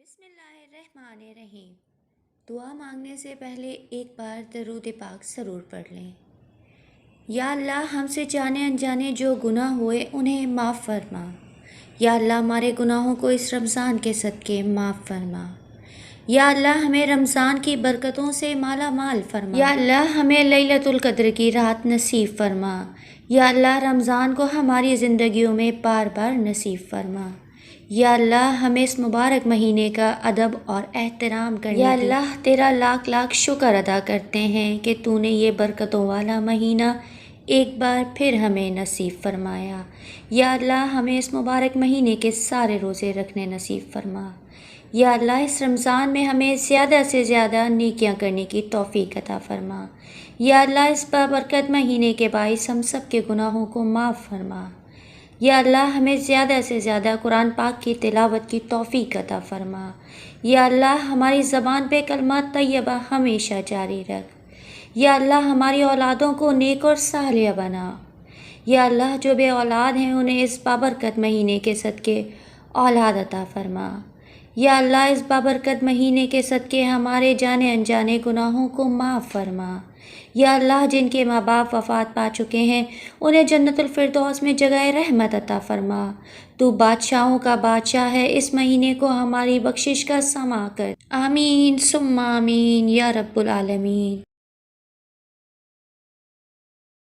بسم اللہ الرحمن الرحیم۔ دعا مانگنے سے پہلے ایک بار درود پاک ضرور پڑھ لیں۔ یا اللہ، ہم سے جانے انجانے جو گناہ ہوئے انہیں معاف فرما۔ یا اللہ، ہمارے گناہوں کو اس رمضان کے صدقے معاف فرما۔ یا اللہ، ہمیں رمضان کی برکتوں سے مالا مال فرما۔ یا اللہ، ہمیں لیلۃ القدر کی رات نصیب فرما۔ یا اللہ، رمضان کو ہماری زندگیوں میں بار بار نصیب فرما۔ یا اللہ، ہمیں اس مبارک مہینے کا ادب اور احترام کرنے یا اللہ تیرا لاکھ لاکھ شکر ادا کرتے ہیں کہ تو نے یہ برکتوں والا مہینہ ایک بار پھر ہمیں نصیب فرمایا۔ یا اللہ، ہمیں اس مبارک مہینے کے سارے روزے رکھنے نصیب فرما۔ یا اللہ، اس رمضان میں ہمیں زیادہ سے زیادہ نیکیاں کرنے کی توفیق عطا فرما۔ یا اللہ، اس بابرکت مہینے کے باعث ہم سب کے گناہوں کو معاف فرما۔ یا اللہ، ہمیں زیادہ سے زیادہ قرآن پاک کی تلاوت کی توفیق عطا فرما۔ یا اللہ، ہماری زبان پہ کلمات طیبہ ہمیشہ جاری رکھ۔ یا اللہ، ہماری اولادوں کو نیک اور صالح بنا۔ یا اللہ، جو بے اولاد ہیں انہیں اس بابرکت مہینے کے صدقے اولاد عطا فرما۔ یا اللہ، اس بابرکت مہینے کے صدقے ہمارے جانے انجانے گناہوں کو معاف فرما۔ یا اللہ، جن کے ماں باپ وفات پا چکے ہیں انہیں جنت الفردوس میں جگہ رحمت عطا فرما۔ تو بادشاہوں کا بادشاہ ہے، اس مہینے کو ہماری بخشش کا سماع کر۔ آمین ثم آمین یا رب العالمین۔